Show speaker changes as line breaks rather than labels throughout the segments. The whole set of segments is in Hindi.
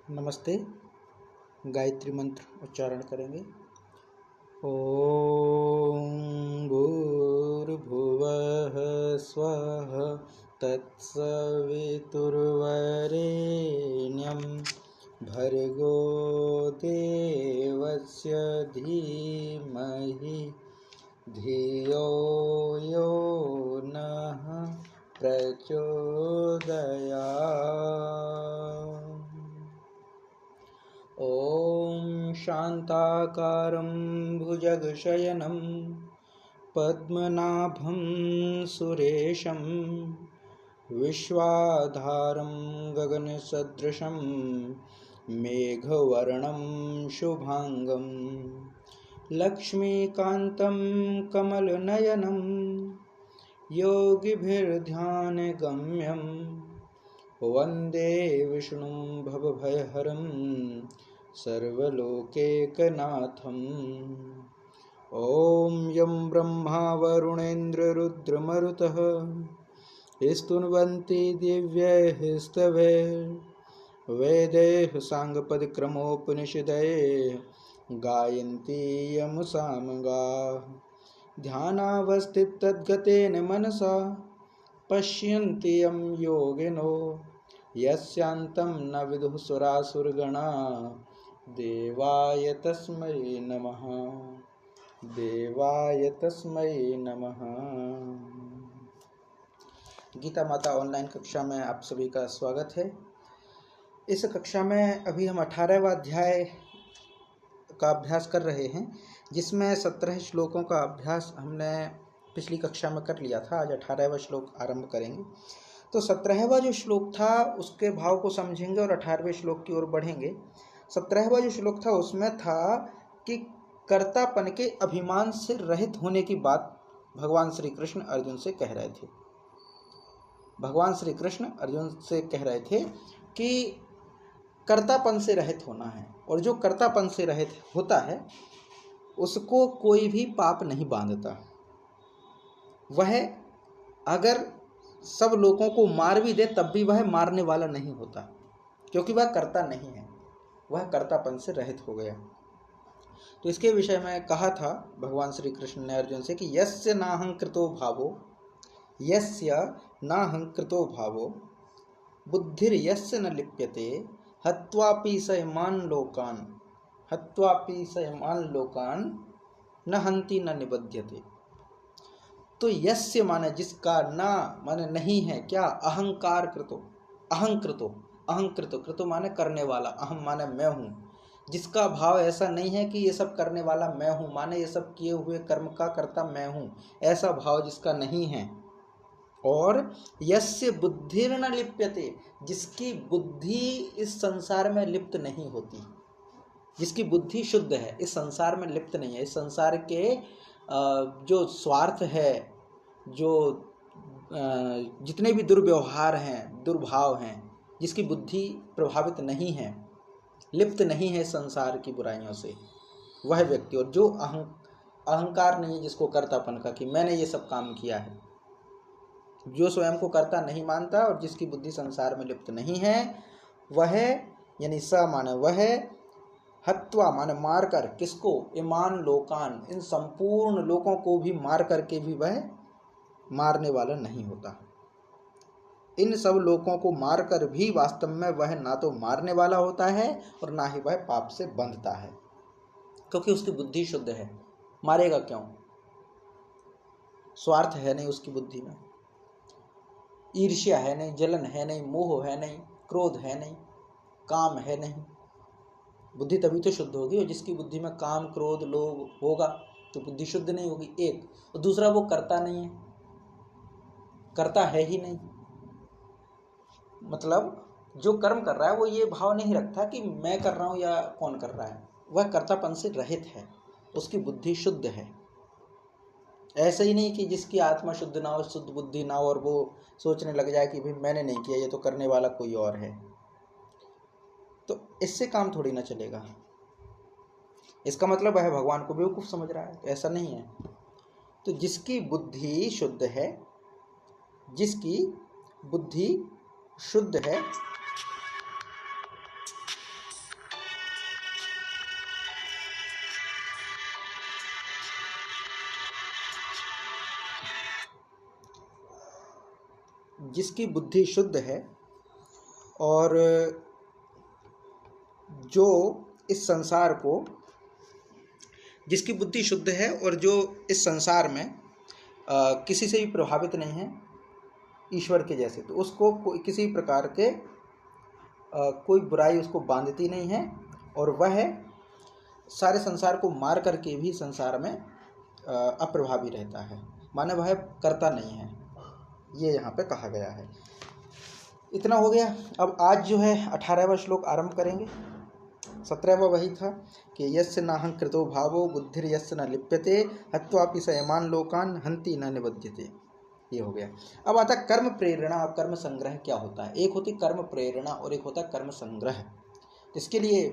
नमस्ते। गायत्री मंत्र उच्चारण करेंगे। ओम भूर्भुवः स्वः तत्सवितुर्वरेण्यं भर्गो देवस्य धीमहि धियो यो नः प्रचोदयात्। ॐ शान्ताकारं भुजगशयनं पद्मनाभं सुरेशं विश्वाधारं गगनसदृशं मेघवर्णं शुभांगं लक्ष्मीकान्तं कमलनयनं योगिभिर्ध्यानगम्यं वन्दे विष्णुं भवभयहरं सर्वलोकैकनाथम्। ॐ यं ब्रह्मा वरुणेन्द्ररुद्रमरुतः स्तुवन्ति दिव्यैः स्तवैः वेदैः साङ्गपदक्रमोपनिषदैः गायन्ति यं सामगाः। ध्यानावस्थिततद्गतेन मनसा पश्यन्ति यं योगिनो यस्यान्तं न विदुः सुरासुरगणा देवाय तस्मै नमः। देवाय तस्मै नमः। गीता माता ऑनलाइन कक्षा में आप सभी का स्वागत है। इस कक्षा में अभी हम 18वां अध्याय का अभ्यास कर रहे हैं, जिसमें 17 श्लोकों का अभ्यास हमने पिछली कक्षा में कर लिया था। आज 18वां श्लोक आरंभ करेंगे। तो 17वां जो श्लोक था उसके भाव को समझेंगे और 18वें श्लोक की ओर बढ़ेंगे। 17वां जो श्लोक था उसमें था कि कर्तापन के अभिमान से रहित होने की बात भगवान श्री कृष्ण अर्जुन से कह रहे थे। भगवान श्री कृष्ण अर्जुन से कह रहे थे कि कर्तापन से रहित होना है, और जो कर्तापन से रहित होता है उसको कोई भी पाप नहीं बांधता। वह अगर सब लोगों को मार भी दे तब भी वह मारने वाला नहीं होता, क्योंकि वह कर्ता नहीं है, वह कर्तापन से रहित हो गया। तो इसके विषय में कहा था भगवान श्री कृष्ण ने अर्जुन से कि यस्य नाहंकृतो भावो बुद्धिर्यस्य न लिप्यते हत्वापि स इमान् लोकान् न हन्ति न निबध्यते। तो यस्य माने जिसका, ना माने नहीं है, क्या, अहंकृतो माने करने वाला, अहम माने मैं हूँ, जिसका भाव ऐसा नहीं है कि ये सब करने वाला मैं हूँ, माने ये सब किए हुए कर्म का कर्ता मैं हूँ, ऐसा भाव जिसका नहीं है। और यस्य बुद्धिर्न लिप्यते, जिसकी बुद्धि इस संसार में लिप्त नहीं होती, जिसकी बुद्धि शुद्ध है, इस संसार में लिप्त नहीं है, इस संसार के जो स्वार्थ है, जो जितने भी दुर्व्यवहार हैं, दुर्भाव हैं, जिसकी बुद्धि प्रभावित नहीं है, लिप्त नहीं है संसार की बुराइयों से, वह व्यक्ति। और जो अहंकार नहीं है जिसको कर्तापन का, कि मैंने ये सब काम किया है, जो स्वयं को कर्ता नहीं मानता और जिसकी बुद्धि संसार में लिप्त नहीं है, वह यानी स माने वह, हत्वा माने मार कर, किसको, इमान लोकान, इन संपूर्ण लोगों को भी मार करके भी वह मारने वाला नहीं होता। इन सब लोगों को मार कर भी वास्तव में वह ना तो मारने वाला होता है और ना ही वह पाप से बंधता है, क्योंकि उसकी बुद्धि शुद्ध है। मारेगा क्यों? स्वार्थ है नहीं उसकी बुद्धि में, ईर्ष्या है नहीं, जलन है नहीं, मोह है नहीं, क्रोध है नहीं, काम है नहीं। बुद्धि तभी तो शुद्ध होगी। और जिसकी बुद्धि में काम, क्रोध, लोभ होगा तो बुद्धि शुद्ध नहीं होगी, एक। और दूसरा, वो करता नहीं है, करता है ही नहीं। मतलब जो कर्म कर रहा है वो ये भाव नहीं रखता कि मैं कर रहा हूँ या कौन कर रहा है, वह कर्तापन से रहित है, उसकी बुद्धि शुद्ध है। ऐसा ही नहीं कि जिसकी आत्मा शुद्ध ना हो, शुद्ध बुद्धि ना हो, और वो सोचने लग जाए कि भाई मैंने नहीं किया, ये तो करने वाला कोई और है, तो इससे काम थोड़ी ना चलेगा। इसका मतलब वह भगवान को बेवकूफ़ समझ रहा है, तो ऐसा नहीं है। तो जिसकी बुद्धि शुद्ध है, जिसकी बुद्धि शुद्ध है, जिसकी बुद्धि शुद्ध है और जो इस संसार को, जिसकी बुद्धि शुद्ध है और जो इस संसार में किसी से भी प्रभावित नहीं है ईश्वर के जैसे, तो उसको किसी प्रकार के कोई बुराई उसको बांधती नहीं है और वह सारे संसार को मार करके भी संसार में अप्रभावी रहता है, माने वह करता नहीं है, ये यहाँ पे कहा गया है। इतना हो गया। अब आज जो है 18वां श्लोक आरंभ करेंगे। 17वां वही था कि यस्य नाहंकृतो भावो बुद्धिर यस्य न लिप्यते हत्वापि सयमान लोकान हंति न निबध्यते, ये हो गया। अब आता कर्म प्रेरणा और कर्म संग्रह क्या होता है। एक होती कर्म प्रेरणा और एक होता कर्म संग्रह। इसके लिए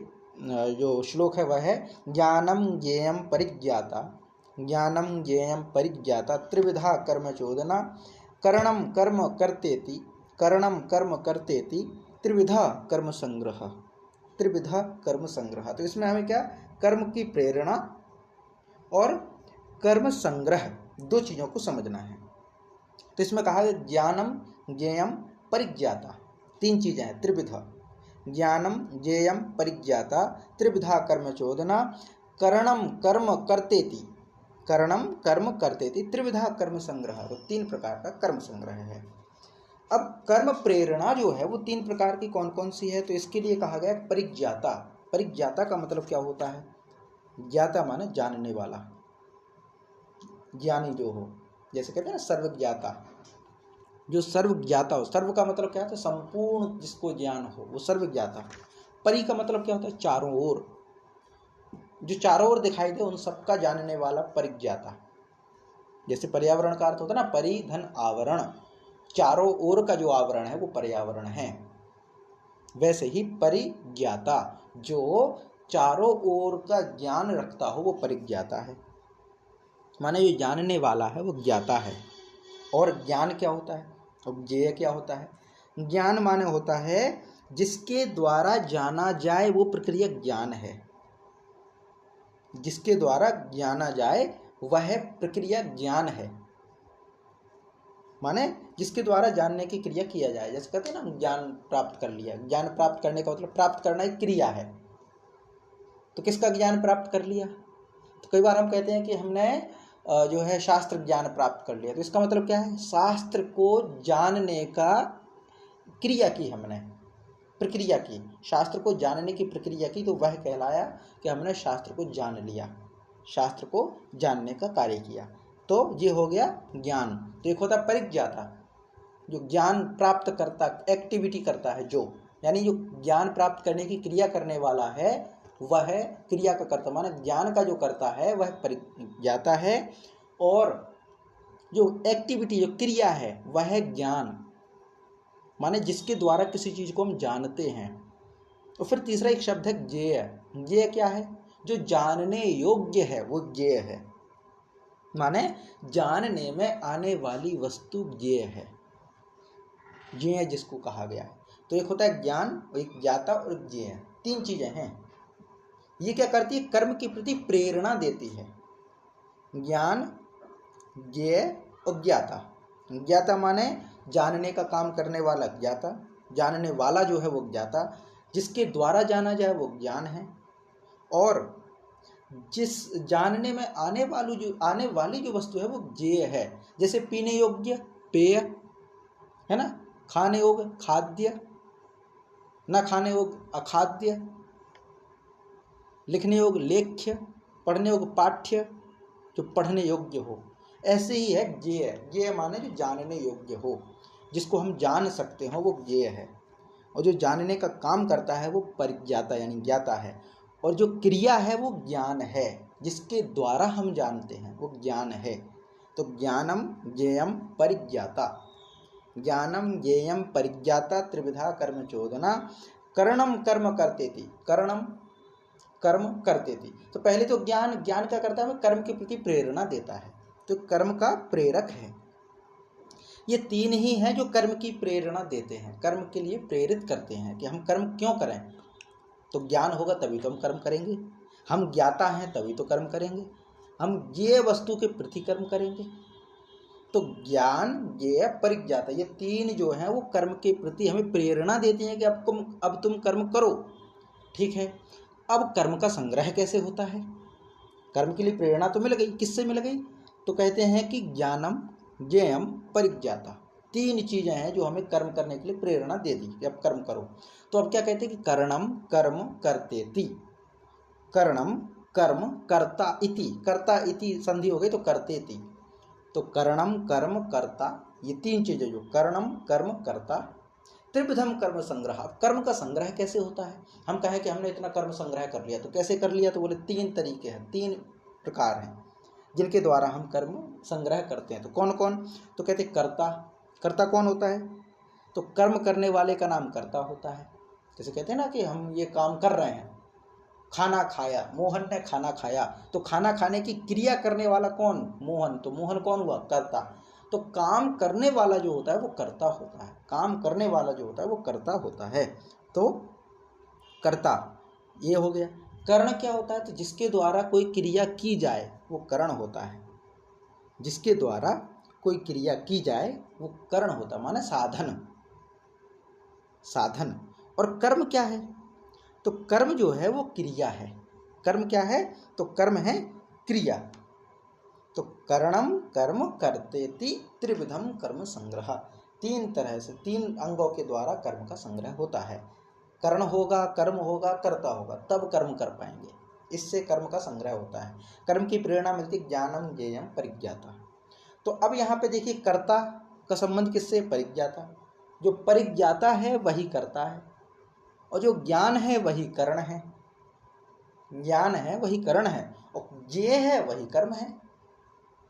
जो श्लोक है वह है ज्ञानम ज्ञेयम परिज्ञाता, ज्ञानम ज्ञेयम परिज्ञाता त्रिविधा कर्म चोदना करणम कर्म करतेति, करणम कर्म करतेति त्रिविधा कर्म संग्रह, त्रिविधा कर्म संग्रह। तो इसमें हमें क्या, कर्म की प्रेरणा और कर्म संग्रह दो चीज़ों को समझना है। तो इसमें कहा है ज्ञानम ज्ञेयम परिज्ञाता, तीन चीज़ें हैं, त्रिविधा, ज्ञानम ज्ञेयम परिज्ञाता त्रिविधा कर्म चोदना करणम कर्म करतेति, करणम कर्म करतेति त्रिविधा कर्म संग्रह। तो तीन प्रकार का कर्म संग्रह है। अब कर्म प्रेरणा जो है वो तीन प्रकार की कौन कौन सी है, तो इसके लिए कहा गया परिज्ञाता। परिज्ञाता का मतलब क्या होता है, ज्ञाता माने जानने वाला, ज्ञानी जो हो, जैसे कहते हैं ना सर्वज्ञाता, जो सर्वज्ञाता हो। सर्व का मतलब क्या होता है, संपूर्ण जिसको ज्ञान हो वो सर्वज्ञाता। परि का मतलब क्या होता है, चारों ओर, जो चारों ओर दिखाई दे उन सबका जानने वाला परिज्ञाता। जैसे पर्यावरण का अर्थ होता है ना परि धन आवरण, चारों ओर का जो आवरण है वो पर्यावरण है, वैसे ही परिज्ञाता जो चारों ओर का ज्ञान रखता हो वो परिज्ञाता है, माने जो जानने वाला है वो ज्ञाता है। और ज्ञान क्या होता है, अब ज्ञेय क्या होता है। ज्ञान माने होता है जिसके द्वारा जाना जाए वो प्रक्रिया ज्ञान है, जिसके द्वारा जाना जाए वह प्रक्रिया ज्ञान है, माने जिसके द्वारा जानने की क्रिया किया जाए। जैसे कहते हैं ना ज्ञान प्राप्त कर लिया, ज्ञान प्राप्त करने का मतलब प्राप्त करना एक क्रिया है। तो किसका ज्ञान प्राप्त कर लिया, तो कई बार हम कहते हैं कि हमने जो है शास्त्र ज्ञान प्राप्त कर लिया, तो इसका मतलब क्या है, शास्त्र को जानने का क्रिया की, हमने प्रक्रिया की, शास्त्र को जानने की प्रक्रिया की, तो वह कहलाया कि हमने शास्त्र को जान लिया, शास्त्र को जानने का कार्य किया। तो ये हो गया ज्ञान। तो एक होता परिज्ञाता जो ज्ञान प्राप्त करता, एक्टिविटी करता है, जो यानी जो ज्ञान प्राप्त करने की क्रिया करने वाला है वह क्रिया का कर्ता, माने ज्ञान का जो करता है वह परिज्ञाता है। और जो एक्टिविटी जो क्रिया है वह ज्ञान, माने जिसके द्वारा किसी चीज को हम जानते हैं। तो फिर तीसरा एक शब्द है ज्ञेय। ज्ञेय क्या है, जो जानने योग्य है वो ज्ञेय है, माने जानने में आने वाली वस्तु ज्ञेय है, ज्ञेय जिसको कहा गया है। तो एक होता है ज्ञान, एक ज्ञाता और एक ज्ञेय, तीन चीजें हैं। ये क्या करती है, कर्म के प्रति प्रेरणा देती है। ज्ञान, ज्ञेय और ज्ञाता। ज्ञाता माने जानने का काम करने वाला ज्ञाता, जानने वाला जो है वो ज्ञाता, जिसके द्वारा जाना जाए वो ज्ञान है, और जिस जानने में आने वाली जो वस्तु है वो ज्ञेय है। जैसे पीने योग्य पेय है ना, खाने योग्य खाद्य, न खाने योग्य अखाद्य, लिखने योग्य लेख्य, पढ़ने योग्य पाठ्य, जो पढ़ने योग्य हो। ऐसे ही है ज्ञेय। ज्ञेय माने जो जानने योग्य हो, जिसको हम जान सकते हो वो ज्ञेय है, और जो जानने का काम करता है वो परिज्ञाता यानी ज्ञाता है। और जो क्रिया है वो ज्ञान है, जिसके द्वारा हम जानते हैं वो ज्ञान है। तो ज्ञानम ज्ञेयम परिज्ञाता, ज्ञानम ज्ञेयम परिज्ञाता त्रिविधा कर्म चोदना करणम कर्म करतेति, करणम कर्म करतेति। तो पहले तो ज्ञान क्या करता है, कर्म के प्रति प्रेरणा देता है, तो कर्म का प्रेरक है। ये तीन ही हैं जो कर्म की प्रेरणा देते हैं, कर्म के लिए प्रेरित करते हैं कि हम कर्म क्यों करें। तो ज्ञान होगा तभी तो हम कर्म करेंगे, हम ज्ञाता हैं तभी तो कर्म करेंगे, हम ये वस्तु के प्रति कर्म करेंगे। तो ज्ञान, ज्ञेय, परिज्ञाता, ये तीन जो हैं वो कर्म के प्रति हमें प्रेरणा देते हैं कि अब तुम कर्म करो। ठीक है, अब कर्म का संग्रह कैसे होता है? कर्म के लिए प्रेरणा तो मिल गई, किससे मिल गई? तो कहते हैं कि ज्ञानम, ज्ञेयम, परिज्ञाता, तीन चीजें हैं जो हमें कर्म करने के लिए प्रेरणा दे दी कि अब कर्म करो। तो अब क्या कहते हैं कि करणम कर्म करतेति, करणम कर्म कर्ता इति, कर्ता इति संधि हो गई तो करतेति, तो करणम कर्म कर्ता, ये तीन चीजें जो करणम कर्म कर्ता, त्रिविधम कर्म संग्रह। कर्म का संग्रह कैसे होता है? हम कहें कि हमने इतना कर्म संग्रह कर लिया, तो कैसे कर लिया? तो बोले तीन तरीके हैं, तीन प्रकार हैं जिनके द्वारा हम कर्म संग्रह करते हैं। तो कौन कौन? तो कहते कर्ता। कर्ता कौन होता है? तो कर्म करने वाले का नाम कर्ता होता है। जैसे कहते हैं ना कि हम ये काम कर रहे हैं, खाना खाया, मोहन ने खाना खाया, तो खाना खाने की क्रिया करने वाला कौन? मोहन। तो मोहन कौन हुआ? कर्ता। तो काम करने वाला जो होता है वो कर्ता होता है, काम करने वाला जो होता है वो कर्ता होता है। तो कर्ता ये हो गया। कर्ण क्या होता है? तो जिसके द्वारा कोई क्रिया की जाए वो करण होता है, जिसके द्वारा कोई क्रिया की जाए वो करण होता है, माने साधन, साधन। और कर्म क्या है? तो कर्म जो है वो क्रिया है। कर्म क्या है? तो कर्म है क्रिया। तो करणम कर्म करतेति त्रिविधम कर्म संग्रह, तीन तरह से, तीन अंगों के द्वारा कर्म का संग्रह होता है। कर्ण होगा, कर्म होगा, कर्ता होगा, तब कर्म कर पाएंगे, इससे कर्म का संग्रह होता है। कर्म की प्रेरणा मिलती है ज्ञानम, ज्ञेयम, परिज्ञाता। तो अब यहाँ पे देखिए कर्ता का संबंध किससे? परिज्ञाता। जो परिज्ञाता है वही कर्ता है, और जो ज्ञान है वही करण है, ज्ञान है वही करण है, और ज्ञेय है वही कर्म है,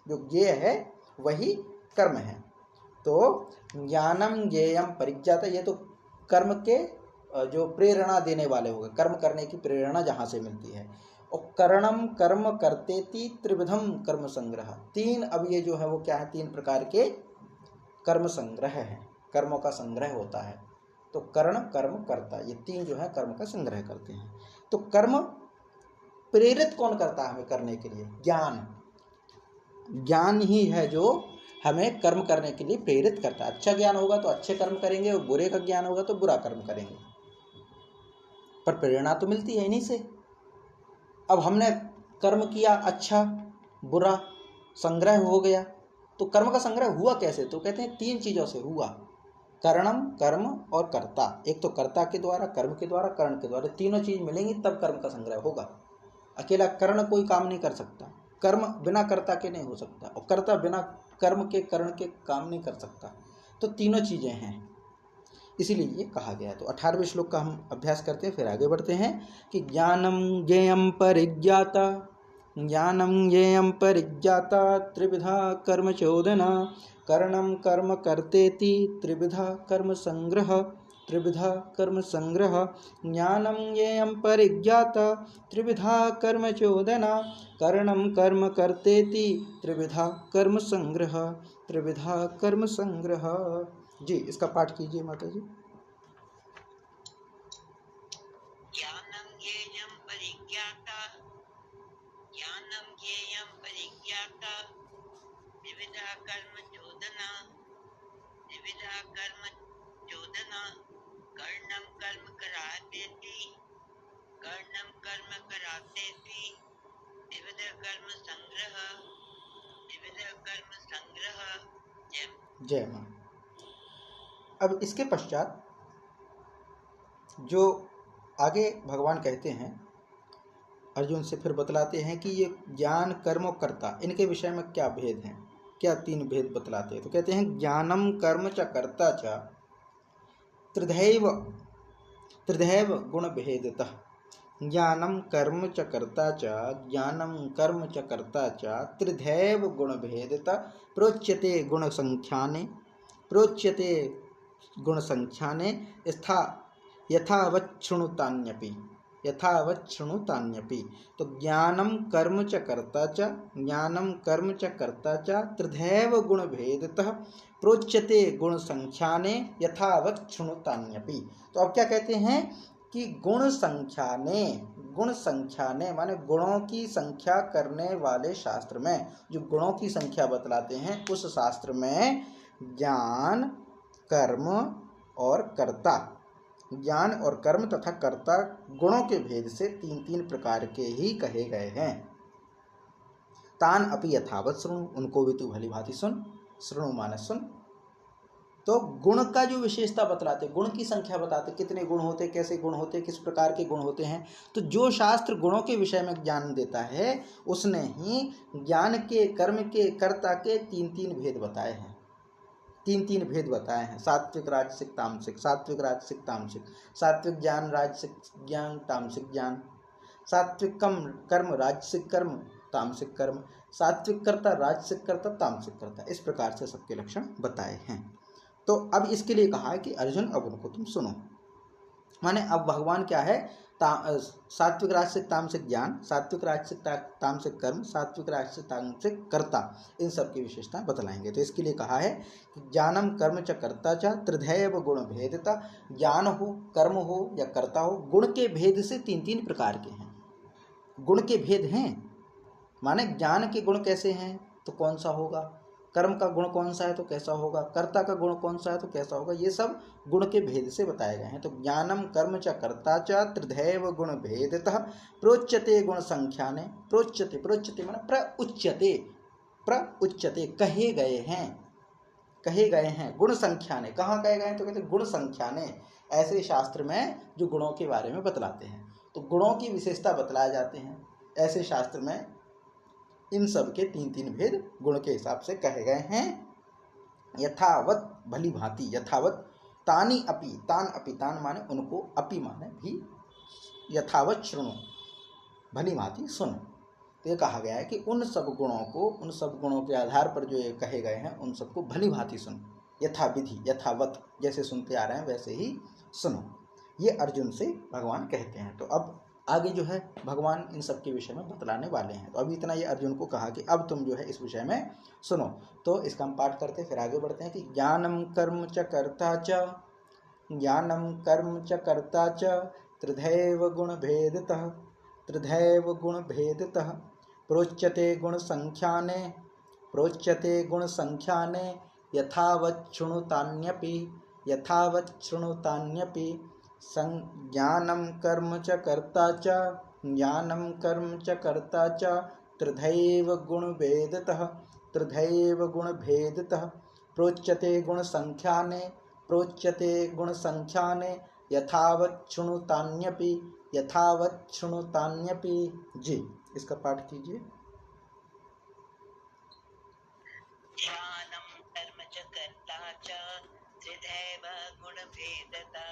जो ज्ञेय है वही कर्म है। तो ज्ञानम, ज्ञेयम, परिज्ञाता, ये तो कर्म के जो प्रेरणा देने वाले हो गए, कर्म करने की प्रेरणा जहाँ से मिलती है। और करणम कर्म करतेति त्रिविधम कर्म संग्रह, तीन, अब ये जो है वो क्या है? तीन प्रकार के कर्म संग्रह है, कर्मों का संग्रह होता है। तो कर्ण, कर्म, कर्ता, ये तीन जो है कर्म का संग्रह करते हैं। तो कर्म प्रेरित कौन करता है हमें करने के लिए? ज्ञान। ज्ञान ही है जो हमें कर्म करने के लिए प्रेरित करता है। अच्छा ज्ञान होगा तो अच्छे कर्म करेंगे, और बुरे का ज्ञान होगा तो बुरा कर्म करेंगे, पर प्रेरणा तो मिलती है इन्हीं से। अब हमने कर्म किया, अच्छा बुरा संग्रह हो गया, तो कर्म का संग्रह हुआ कैसे? तो कहते हैं तीन चीजों से हुआ, करणम, कर्म और कर्ता। एक तो कर्ता के द्वारा, कर्म के द्वारा, कर्ण के द्वारा, तीनों चीज मिलेंगी तब कर्म का संग्रह होगा। अकेला कर्ण कोई काम नहीं कर सकता, कर्म बिना कर्ता के नहीं हो सकता, और कर्ता बिना कर्म के, कर्ण के काम नहीं कर सकता। तो तीनों चीजें हैं, इसीलिए ये कहा गया। तो 18वें श्लोक का हम अभ्यास करते हैं, फिर आगे बढ़ते हैं कि ज्ञानम ज्ञेयम परिज्ञाता, ज्ञानम ज्ञेयम परिज्ञाता त्रिविधा कर्म चोदना, करणम कर्म करतेति त्रिविधा कर्म संग्रह, त्रिविधा कर्म संग्रह, ज्ञानम ज्ञेयम परिज्ञाता त्रिविधा कर्म चोदना, करणम कर्म करतेति त्रिविधा कर्म संग्रह, त्रिविधा कर्म संग्रह। जी, इसका पाठ कीजिए माता जी।
ज्ञानम ज्ञेयम परिज्ञाता, ज्ञानम ज्ञेयम परिज्ञाता, त्रिविधा कर्म चोदना, त्रिविधा कर्म चोदना, कर्णम कर्म करातेति, कर्णम कर्म करातेति, त्रिविधा कर्म संग्रह, त्रिविधा कर्म संग्रह।
जय मां। अब इसके पश्चात जो आगे भगवान कहते हैं, अर्जुन से फिर बतलाते हैं कि ये ज्ञान, कर्म और कर्ता, इनके विषय में क्या भेद हैं, क्या तीन भेद बतलाते हैं। तो कहते हैं ज्ञानम कर्म च कर्ता च त्रिधैव, त्रिधैव गुण भेदतः, ज्ञानम कर्म च कर्ता च, ज्ञानम कर्म च कर्ता च त्रिधैव गुण भेदतः, प्रोच्यते गुण संख्याने, प्रोच्यते गुण संख्याने यथा यथावच्छृणुतान्यपि, यथावच्छृणुतान्यपि। तो ज्ञानम कर्म च कर्ता च, ज्ञानम कर्म च कर्ता च त्रिधैव गुण भेदतः, प्रोच्यते गुण संख्याने यथावच्छृणुतान्यपि। तो अब क्या कहते हैं कि गुण संख्याने, गुण संख्या ने माने गुणों की संख्या करने वाले शास्त्र में, जो गुणों की संख्या बतलाते हैं उस शास्त्र में ज्ञान, कर्म और कर्ता, ज्ञान और कर्म तथा कर्ता गुणों के भेद से तीन तीन प्रकार के ही कहे गए हैं। तान अपि यथावत शृणु, उनको भी तू भली भांति सुन। शृणु माने सुन। तो गुण का जो विशेषता बतलाते, गुण की संख्या बताते, कितने गुण होते, कैसे गुण होते, किस प्रकार के गुण होते हैं। तो जो शास्त्र गुणों के विषय में ज्ञान देता है उसने ही ज्ञान के, कर्म के, कर्ता के तीन तीन भेद बताए हैं। तीन तीन भेद बताए हैं, सात्विक, राजसिक, तामसिक, सात्विक, राजसिक, तामसिक, सात्विक ज्ञान, राजसिक ज्ञान, तामसिक ज्ञान, सात्विक कर्म, राजसिक कर्म, तामसिक कर्म, सात्विक कर्ता, राजसिक कर्ता, तामसिक कर्ता, इस प्रकार से सबके लक्षण बताए हैं। तो अब इसके लिए कहा है कि अर्जुन अब उनको तुम सुनो। माने अब भगवान क्या है, सात्विक, राजसिक, तामसिक ज्ञान, सात्विक, राजसिक, तामसिक कर्म, सात्विक, राजसिक, तामसिक कर्ता, इन सब की विशेषताएं बतलाएंगे। तो इसके लिए कहा है कि ज्ञानम कर्म च कर्ता च त्रिधैव गुण भेदता, ज्ञान हो, कर्म हो या कर्ता हो, गुण के भेद से तीन तीन प्रकार के हैं। गुण के भेद हैं, माने ज्ञान के गुण कैसे हैं तो कौन सा होगा, कर्म का गुण कौन सा है तो कैसा होगा, कर्ता का गुण कौन सा है तो कैसा होगा, ये सब गुण के भेद से बताए गए हैं। तो ज्ञानम कर्म च कर्ता च त्रिधैव गुण भेदतः प्रोच्यते गुण संख्याने, प्रोच्यते, प्रोच्यते माने प्रउच्यते, प्रउच्यते कहे गए हैं, कहे गए हैं, गुण संख्या ने, कहाँ कहे गए हैं तो कहते गुण संख्या ने, ऐसे शास्त्र में जो गुणों के बारे में बतलाते हैं। तो गुणों की विशेषता बतलाए जाते हैं ऐसे शास्त्र में, इन सब के तीन तीन भेद गुण के हिसाब से कहे गए हैं। यथावत भली भांति, यथावत, तानी अपि, तान अपि, तान माने उनको, अपि माने भी, यथावत शृणु भली भांति सुन। तो ये कहा गया है कि उन सब गुणों को, उन सब गुणों के आधार पर जो ये कहे गए हैं उन सबको भली भांति सुन, यथा विधि, यथावत, जैसे सुनते आ रहे हैं वैसे ही सुनो। ये अर्जुन से भगवान कहते हैं। तो अब आगे जो है भगवान इन सब के विषय में बतलाने वाले हैं। तो अभी इतना ये अर्जुन को कहा कि अब तुम जो है इस विषय में सुनो। तो इसका हम पाठ करते फिर आगे बढ़ते हैं कि ज्ञानम कर्म च कर्ता च, ज्ञानम कर्म च कर्ता च त्रिधैव गुण भेदतः, त्रिधैव गुण भेदतः प्रोच्यते गुण संख्याने, प्रोच्यते गुण संख्याने यथावत् शृणुतान्यपि, यथावत् शृणुतान्यपि ज्ञानम कर्म च कर्ता च, ज्ञानम कर्म च कर्ता च त्रिधैव गुण भेदतः, त्रिधैव गुण भेदतः प्रोच्यते गुण संख्याने, प्रोच्यते गुण संख्याने यथावत् शृणुतान्यपि, यथावत् शृणुतान्यपि। जी, इसका पाठ कीजिए।
ज्ञानम कर्म च कर्ता च त्रिधैव गुण भेदतः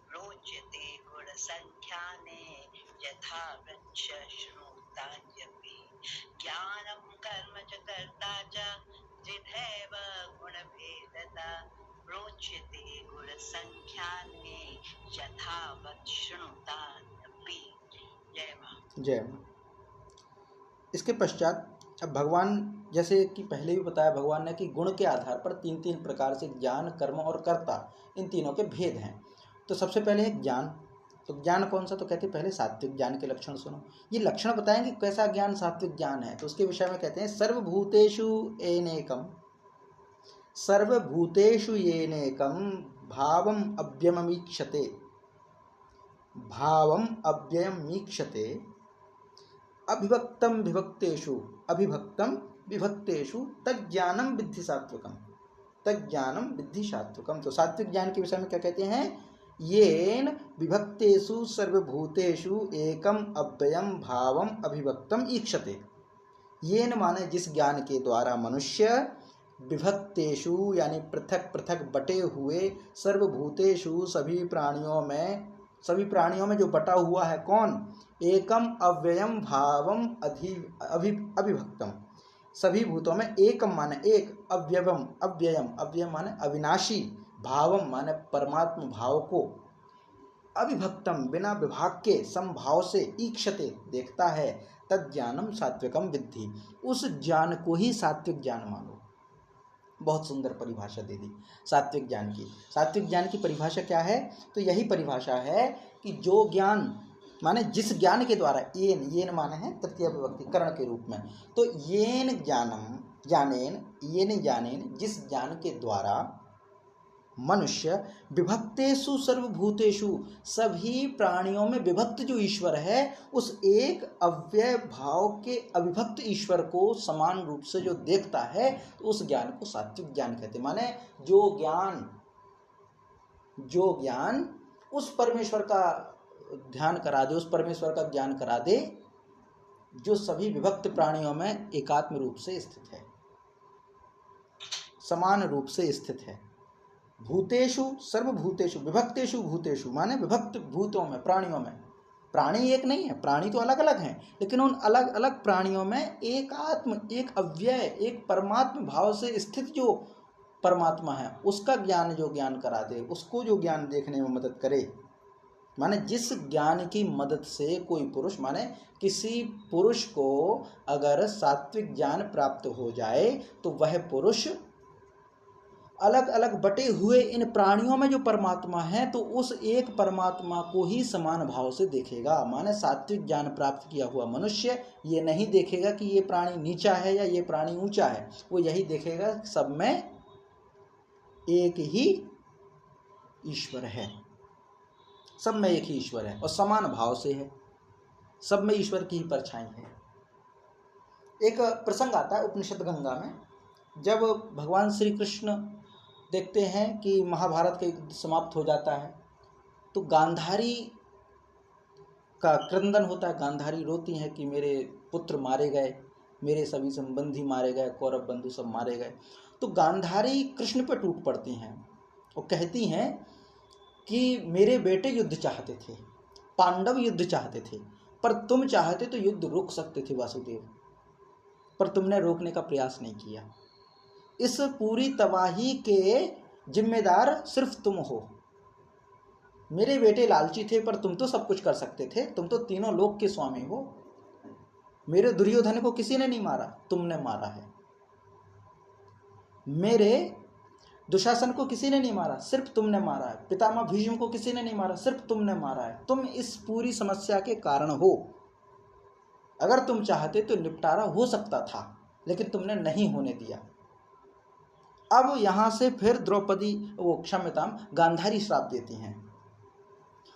प्रोच्यते गुण संख्याने यथावत् शृणुतान्यपि। ज्ञानम कर्म च कर्ता च त्रिधैव गुण भेदतः प्रोच्यते गुण संख्याने यथावत् शृणुतान्यपि। जय मां।
जय मां। इसके पश्चात अब भगवान, जैसे कि पहले भी बताया भगवान ने कि गुण के आधार पर तीन तीन प्रकार से ज्ञान, कर्म और कर्ता, इन तीनों के भेद हैं। तो सबसे पहले है ज्ञान। तो ज्ञान कौन सा, तो कहते हैं पहले सात्विक ज्ञान के लक्षण सुनो। ये लक्षण बताएंगे कैसा ज्ञान सात्विक ज्ञान है। तो उसके विषय में कहते हैं सर्वभूतेषु येनेकम, सर्वभूतेषु येनेकम भावम अव्ययमीक्षते, भावम अव्ययमीक्षते अभिभक्तम विभक्तेषु, अभिभक्तम विभक्तेषु तज्ज्ञानम विद्धि सात्विकम, तज्ज्ञानम विद्धि सात्विकम। तो सात्विक ज्ञान के विषय में क्या कहते हैं, येन विभक्तेषु सर्वभूतेषु एकम अव्ययम भावम अभिभक्तम ईक्षते। येन माने जिस ज्ञान के द्वारा मनुष्य विभक्तेषु यानी पृथक पृथक बटे हुए, सर्वभूतेषु सभी प्राणियों में, सभी प्राणियों में जो बटा हुआ है कौन, एकम अव्ययम भावम अभिभक्तम, सभी भूतों में एकम माने एक, अव्ययम, अव्ययम, अव्ययम माने अविनाशी, भावम माने परमात्म भाव को, अविभक्तम बिना विभाग के समभाव से, ईक्षते देखता है, तज्ज्ञानम सात्विकम विद्धि, उस ज्ञान को ही सात्विक ज्ञान मानो। बहुत सुंदर परिभाषा दे दी सात्विक ज्ञान की। सात्विक ज्ञान की परिभाषा क्या है, तो यही परिभाषा है कि जो ज्ञान माने जिस ज्ञान के द्वारा, येन माने है तृतीय विभक्ति करण के रूप में। तो येन ज्ञानम ज्ञानेन, येन ज्ञानेन, जिस ज्ञान के द्वारा मनुष्य विभक्तेषु सर्वभूतेषु, सभी प्राणियों में विभक्त जो ईश्वर है उस एक अव्यय भाव के अविभक्त ईश्वर को समान रूप से जो देखता है, तो उस ज्ञान को सात्विक ज्ञान कहते हैं। माने जो ज्ञान उस परमेश्वर का ध्यान करा दे, उस परमेश्वर का ज्ञान करा दे जो सभी विभक्त प्राणियों में एकात्म रूप से स्थित है, समान रूप से स्थित है। भूतेषु सर्वभूतेषु विभक्तेषु भूतेषु, माने विभक्त भूतों में, प्राणियों में। प्राणी एक नहीं है, प्राणी तो अलग अलग हैं, लेकिन उन अलग अलग प्राणियों में एक आत्म, एक अव्यय, एक परमात्म भाव से स्थित जो परमात्मा है उसका ज्ञान जो ज्ञान करा दे, उसको जो ज्ञान देखने में मदद करे। माने जिस ज्ञान की मदद से कोई पुरुष, माने किसी पुरुष को अगर सात्विक ज्ञान प्राप्त हो जाए तो वह पुरुष अलग अलग बटे हुए इन प्राणियों में जो परमात्मा है तो उस एक परमात्मा को ही समान भाव से देखेगा। माने सात्विक ज्ञान प्राप्त किया हुआ मनुष्य ये नहीं देखेगा कि ये प्राणी नीचा है या ये प्राणी ऊंचा है, वो यही देखेगा सब में एक ही ईश्वर है, सब में एक ही ईश्वर है और समान भाव से है, सब में ईश्वर की ही परछाई है। एक प्रसंग आता है उपनिषद गंगा में, जब भगवान श्री कृष्ण देखते हैं कि महाभारत का युद्ध समाप्त हो जाता है तो गांधारी का क्रंदन होता है। गांधारी रोती हैं कि मेरे पुत्र मारे गए, मेरे सभी संबंधी मारे गए, कौरव बंधु सब मारे गए। तो गांधारी कृष्ण पर टूट पड़ती हैं और कहती हैं कि मेरे बेटे युद्ध चाहते थे, पांडव युद्ध चाहते थे, पर तुम चाहते तो युद्ध रोक सकते थे वासुदेव, पर तुमने रोकने का प्रयास नहीं किया। इस पूरी तबाही के जिम्मेदार सिर्फ तुम हो। मेरे बेटे लालची थे पर तुम तो सब कुछ कर सकते थे, तुम तो तीनों लोक के स्वामी हो। मेरे दुर्योधन को किसी ने नहीं मारा, तुमने मारा है। मेरे दुशासन को किसी ने नहीं मारा, सिर्फ तुमने मारा है। पितामह भीष्म को किसी ने नहीं मारा, सिर्फ तुमने मारा है। तुम इस पूरी समस्या के कारण हो। अगर तुम चाहते तो निपटारा हो सकता था, लेकिन तुमने नहीं होने दिया। अब यहां से फिर द्रौपदी, वो क्षम्यताम, गांधारी श्राप देती हैं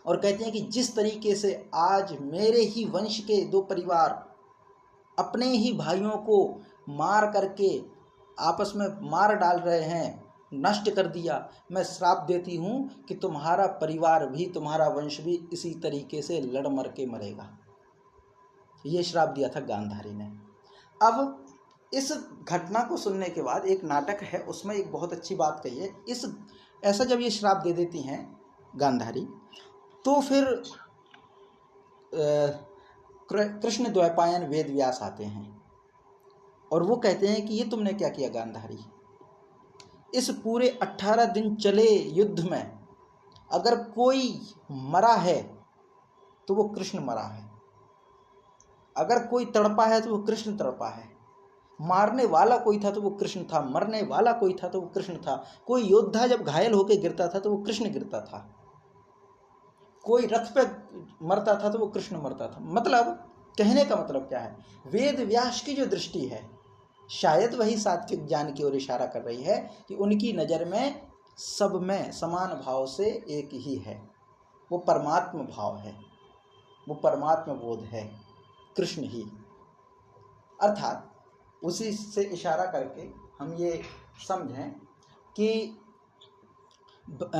और कहती हैं कि जिस तरीके से आज मेरे ही वंश के दो परिवार अपने ही भाइयों को मार करके आपस में मार डाल रहे हैं, नष्ट कर दिया, मैं श्राप देती हूं कि तुम्हारा परिवार भी, तुम्हारा वंश भी इसी तरीके से लड़ मर के मरेगा। ये श्राप दिया था गांधारी ने। अब इस घटना को सुनने के बाद एक नाटक है, उसमें एक बहुत अच्छी बात कही है। ऐसा जब ये श्राप दे देती हैं गांधारी, तो फिर कृष्ण द्वैपायन वेद व्यास आते हैं और वो कहते हैं कि ये तुमने क्या किया गांधारी। इस पूरे 18 दिन चले युद्ध में अगर कोई मरा है तो वो कृष्ण मरा है, अगर कोई तड़पा है तो वो कृष्ण तड़पा है। मारने वाला कोई था तो वो कृष्ण था, मरने वाला कोई था तो वो कृष्ण था। कोई योद्धा जब घायल होकर गिरता था तो वो कृष्ण गिरता था, कोई रथ पे मरता था तो वो कृष्ण मरता था। मतलब कहने का मतलब क्या है, वेद व्यास की जो दृष्टि है शायद वही सात्विक ज्ञान की ओर इशारा कर रही है कि उनकी नज़र में सब में समान भाव से एक ही है, वो परमात्म भाव है, वो परमात्म बोध है, कृष्ण ही। अर्थात उसी से इशारा करके हम ये समझें कि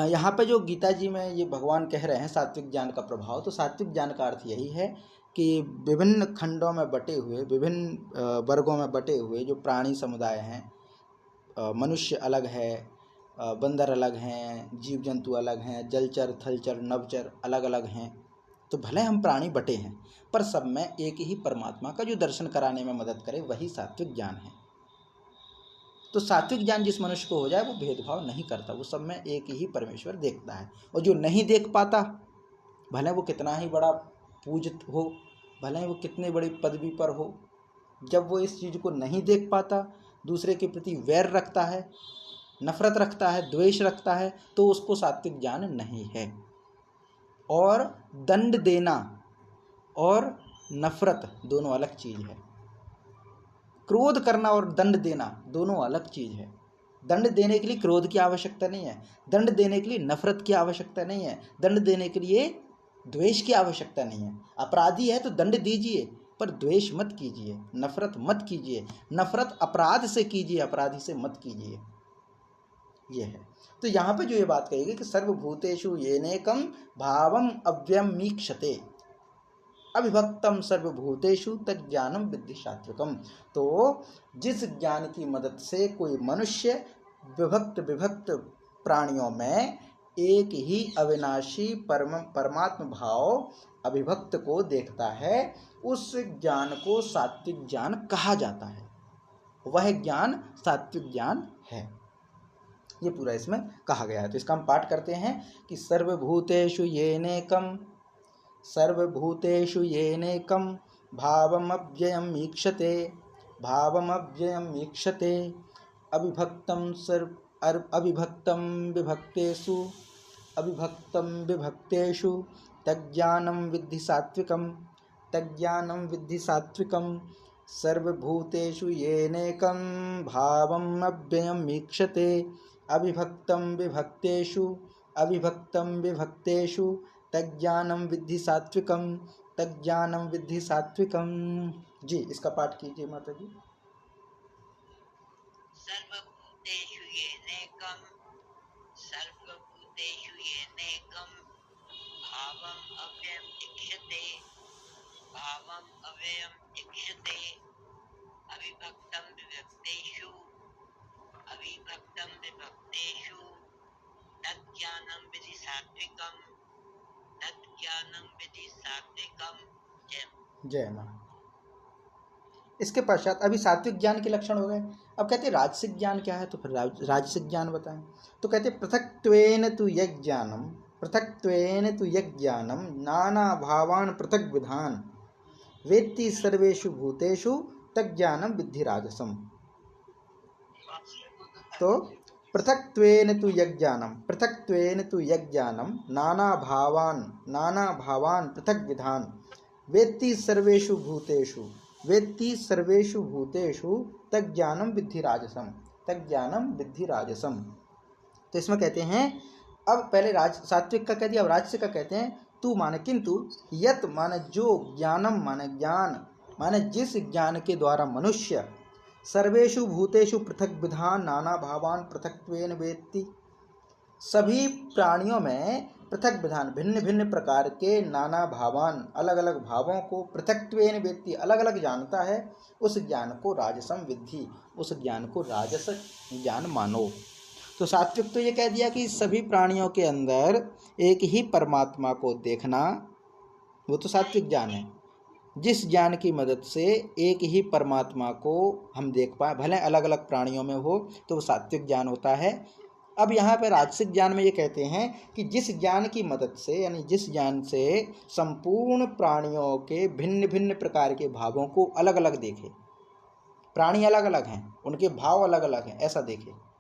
यहाँ पे जो गीता जी में ये भगवान कह रहे हैं सात्विक ज्ञान का प्रभाव, तो सात्विक ज्ञान का अर्थ यही है कि विभिन्न खंडों में बटे हुए, विभिन्न वर्गों में बटे हुए जो प्राणी समुदाय हैं, मनुष्य अलग है, बंदर अलग हैं, जीव जंतु अलग हैं, जलचर, थलचर, नभचर अलग अलग हैं। तो भले हम प्राणी बटे हैं पर सब में एक ही परमात्मा का जो दर्शन कराने में मदद करे वही सात्विक ज्ञान है। तो सात्विक ज्ञान जिस मनुष्य को हो जाए वो भेदभाव नहीं करता, वो सब में एक ही परमेश्वर देखता है। और जो नहीं देख पाता, भले वो कितना ही बड़ा पूजित हो, भले वो कितने बड़ी पदवी पर हो, जब वो इस चीज़ को नहीं देख पाता, दूसरे के प्रति वैर रखता है, नफरत रखता है, द्वेष रखता है, तो उसको सात्विक ज्ञान नहीं है। और दंड देना और नफरत दोनों अलग चीज़ है। क्रोध करना और दंड देना दोनों अलग चीज़ है। दंड देने के लिए क्रोध की आवश्यकता नहीं है, दंड देने के लिए नफरत की आवश्यकता नहीं है, दंड देने के लिए द्वेष की आवश्यकता नहीं है। अपराधी है तो दंड दीजिए, पर द्वेष मत कीजिए, नफरत मत कीजिए। नफरत अपराध से कीजिए, अपराधी से मत कीजिए। ये है। तो यहाँ पे जो ये बात कही गई कि सर्वभूतेषु येनेकं भावम अव्ययम मीक्षते अविभक्तम सर्वभूतेषु तज्ज्ञानम विद्धि सात्विकम। तो जिस ज्ञान की मदद से कोई मनुष्य विभक्त विभक्त प्राणियों में एक ही अविनाशी परमात्म भाव अविभक्त को देखता है, उस ज्ञान को सात्विक ज्ञान कहा जाता है। वह ज्ञान सात्विक ज्ञान है। ये पूरा इसमें कहा गया है। तो इसका हम पाठ करते हैं कि सर्वभूतेषु येनेकं सर्वभूतेषु येनेकं भावमव्ययम् ईक्षते भावमव्ययम् ईक्षते अविभक्तं विभक्तेषु तज्ज्ञानं विद्धि सात्विकं सर्वभूतेषु येनेकं भावमव्ययम् ईक्षते अविभक्तं विभक्तेषु तज्ज्ञानं विद्धि सात्विकम। जी, इसका पाठ कीजिए माता जी।
सर्वभूतेषु येनेकं भावम् अव्ययम् ईक्षते अविभक्तं विभक्तेषु तज्ज्ञानं विद्धि सात्विकम।
जय मां। इसके पश्चात अभी सात्विक ज्ञान के लक्षण हो गए। अब कहते हैं राजसिक ज्ञान क्या है, तो फिर राजसिक ज्ञान बताएं। तो कहते पृथक्त्वेन तु यज्ञानम नाना भावान पृथक विधान वेत्ति सर्वेषु भूतेषु तज्ज्ञानम विद्धि राजसम। तो पृथक्त्वेन तु यज्ञानम नाना भावान पृथक विधान वेत्ति सर्वेषु भूतेषु तज्ज्ञानम विद्धि राजसम। तो इसमें कहते हैं, अब पहले सात्विक का कह दिया, अब राजसिक का कहते हैं तू माने किंतु, यत माने जो, ज्ञानम माने ज्ञान, माने जिस ज्ञान के द्वारा मनुष्य सर्वेषु भूतेषु पृथक विधान नाना भावान पृथक्त्वेन वेत्ति, सभी प्राणियों में पृथक विधान भिन्न भिन्न प्रकार के नाना भावान अलग अलग भावों को पृथक्त्वेन वेत्ति अलग अलग जानता है, उस ज्ञान को राजसम विद्धि, उस ज्ञान को राजस ज्ञान मानो। तो सात्विक तो ये कह दिया कि सभी प्राणियों के अंदर एक ही परमात्मा को देखना, वो तो सात्विक ज्ञान है। जिस ज्ञान की मदद से एक ही परमात्मा को हम देख पाए, भले अलग अलग प्राणियों में हो, तो वो सात्विक ज्ञान होता है। अब यहाँ पर राजसिक ज्ञान में ये कहते हैं कि जिस ज्ञान की मदद से, यानी जिस ज्ञान से संपूर्ण प्राणियों के भिन्न भिन्न प्रकार के भावों को अलग अलग देखे, प्राणी अलग अलग हैं, उनके भाव अलग अलग हैं, ऐसा देखे।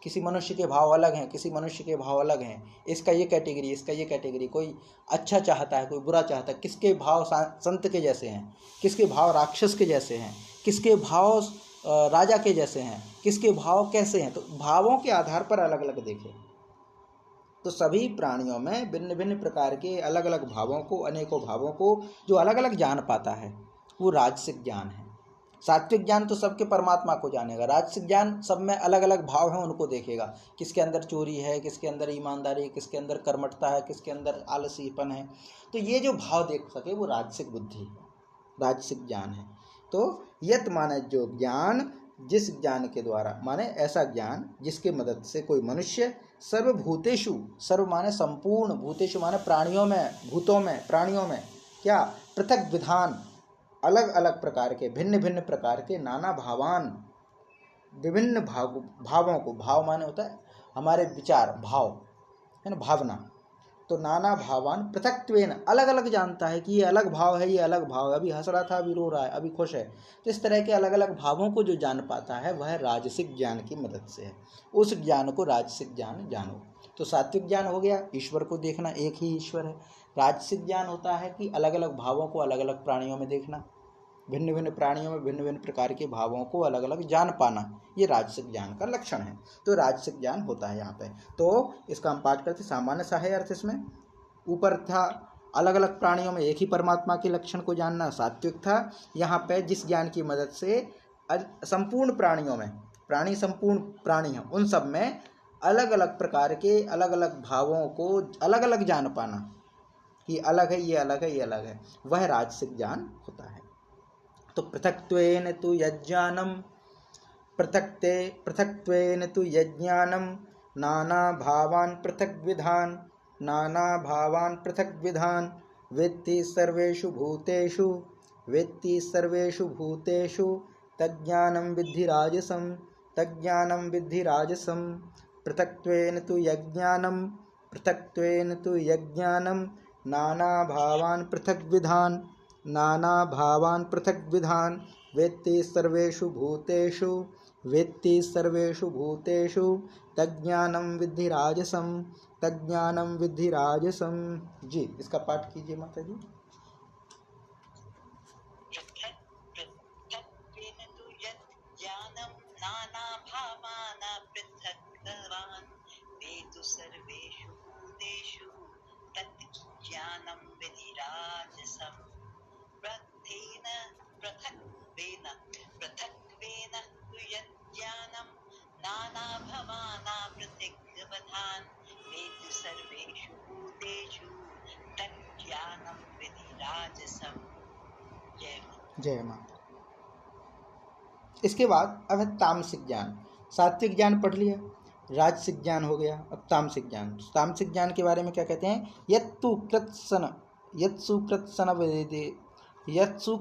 किसी मनुष्य के भाव अलग हैं, किसी मनुष्य के भाव अलग हैं, इसका ये कैटेगरी, इसका ये कैटेगरी, कोई अच्छा चाहता है, कोई बुरा चाहता है, किसके भाव संत के जैसे हैं, किसके भाव राक्षस के जैसे हैं, किसके भाव राजा के जैसे हैं, किसके भाव कैसे हैं, तो भावों के आधार पर अलग अलग देखे। तो सभी प्राणियों में भिन्न भिन्न प्रकार के अलग अलग भावों को, अनेकों भावों को जो अलग अलग जान पाता है, वो राजसिक ज्ञान है। सात्विक ज्ञान तो सबके परमात्मा को जानेगा, राजसिक ज्ञान सब में अलग अलग भाव हैं, उनको देखेगा, किसके अंदर चोरी है, किसके अंदर ईमानदारी है, किसके अंदर कर्मठता है, किसके अंदर आलसीपन है। तो ये जो भाव देख सके वो राजसिक बुद्धि, राजसिक ज्ञान है। तो यत माने जो ज्ञान, जिस ज्ञान के द्वारा, माने ऐसा ज्ञान जिसके मदद से कोई मनुष्य सर्वभूतेषु, सर्व माने संपूर्ण, भूतेषु माने प्राणियों में, भूतों में, प्राणियों में, क्या पृथक विधान अलग अलग प्रकार के, भिन्न भिन्न प्रकार के, नाना भावान विभिन्न भावों को, भाव माने होता है हमारे विचार, भाव है ना, भावना। तो नाना भावान पृथक्त्वेन अलग अलग जानता है कि ये अलग भाव है, ये अलग भाव है, अभी हंस रहा था, अभी रो रहा है, अभी खुश है। तो इस तरह के अलग अलग भावों को जो जान पाता है वह राजसिक ज्ञान की मदद से है। उस ज्ञान को राजसिक ज्ञान जानो। तो सात्विक ज्ञान हो गया ईश्वर को देखना, एक ही ईश्वर है। राजसिक ज्ञान होता है कि अलग अलग भावों को अलग अलग प्राणियों में देखना, भिन्न भिन्न प्राणियों में भिन्न भिन्न प्रकार के भावों को अलग अलग जान पाना, ये राजसिक ज्ञान का लक्षण है। तो राजसिक ज्ञान होता है यहाँ पे। तो इसका हम पाठ करते सामान्य सा है अर्थ। इसमें ऊपर था अलग अलग प्राणियों में एक ही परमात्मा के लक्षण को जानना, सात्विक था। यहाँ पे जिस ज्ञान की मदद से संपूर्ण प्राणियों में, प्राणी संपूर्ण प्राणी हैं, उन सब में अलग अलग प्रकार के अलग अलग भावों को अलग अलग जान पाना कि अलग है, ये अलग है, ये अलग है, वह राजसिक ज्ञान होता है। तो पृथक्त्वेन तु यज्ञानम, पृथक्त्वेन तु यज्ञानम नाना भावान पृथक विधान, नाना भावान पृथक विधान, वेत्ति सर्वेषु भूतेषु, वेत्ति सर्वेषु भूतेषु, तज्ज्ञानं विद्धि राजसं, तज्ज्ञानं विद्धि राजसं। पृथक्त्वेन तु यज्ञानं, पृथक्त्वेन तु यज्ञानं नाना भावान् पृथक विधान, नाना भावान् पृथक विधान, वेत्ति सर्वेषु भूतेषु, वेत्ति सर्वेषु भूतेषु, तज्ज्ञानं विद्धि राजसं, तज्ज्ञानं विद्धि राजसं। जी, इसका पाठ कीजिए माता जी।
पृथक्त्वेन तु यज्ञानं नाना भावान् पृथक्तवान्, वेत्ति सर्वेषु भूतेषु तज्ज्ञानं विद्धि राजसं। पृथक्त्वेन तु यज्ञानं नाना भावान् पृथक्तवान्, वेत्ति सर्वेषु भूतेषु तज्ज्ञानं विद्धि राजसं।
जय माता। इसके बाद अब है तामसिक ज्ञान। सात्विक ज्ञान पढ़ लिया, राजसिक ज्ञान हो गया, अब तामसिक ज्ञान। तामसिक ज्ञान के बारे में क्या कहते हैं? यत्तु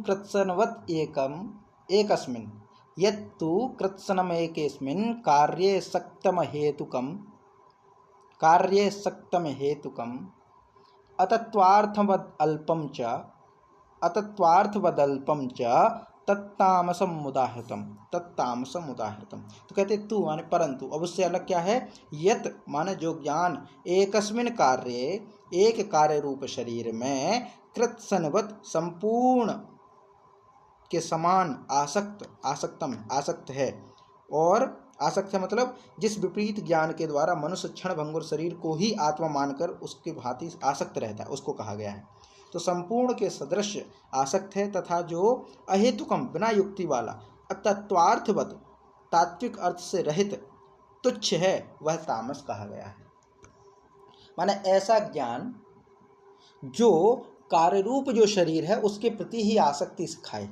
कृत्सनवत् एकस्मिन्, यत्तु कृत्सनमेकेस्मिन् कार्ये सक्तम हेतुकम् अतत्त्वार्थवदल्पं च तत्तामसम उदाहृतम। तो कहते तू माने परंतु, अब उससे अलग क्या है? यत माने जो ज्ञान, एकस्मिन कार्य, एक कार्य रूप शरीर में, कृत्सनवत संपूर्ण के समान आसक्त है। और आसक्त है मतलब जिस विपरीत ज्ञान के द्वारा मनुष्य क्षण भंगुर शरीर को ही आत्मा मानकर उसके भांति आसक्त रहता है, उसको कहा गया है। तो संपूर्ण के सदृश आसक्त है, तथा जो अहेतुकम बिना युक्ति वाला, तत्वार्थवत तात्विक अर्थ से रहित तुच्छ है, वह तामस कहा गया है। माने ऐसा ज्ञान जो कार्य रूप जो शरीर है उसके प्रति ही आसक्ति सिखाए,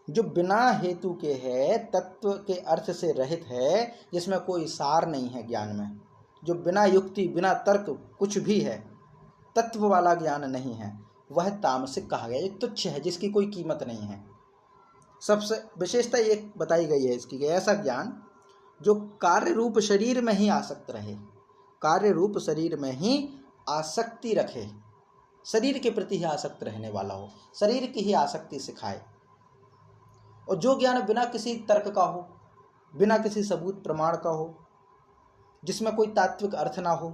जो बिना हेतु के है, तत्व के अर्थ से रहित है, जिसमें कोई सार नहीं है ज्ञान में, जो बिना युक्ति बिना तर्क कुछ भी है, तत्व वाला ज्ञान नहीं है, वह तामसिक कहा गया। ये तुच्छ है, जिसकी कोई कीमत नहीं है। सबसे विशेषता ये बताई गई है इसकी, ऐसा ज्ञान जो कार्य रूप शरीर में ही आसक्त रहे, कार्य रूप शरीर में ही आसक्ति रखे, शरीर के प्रति ही आसक्त रहने वाला हो, शरीर की ही आसक्ति सिखाए। और जो ज्ञान बिना किसी तर्क का हो, बिना किसी सबूत प्रमाण का हो, जिसमें कोई तात्विक अर्थ ना हो,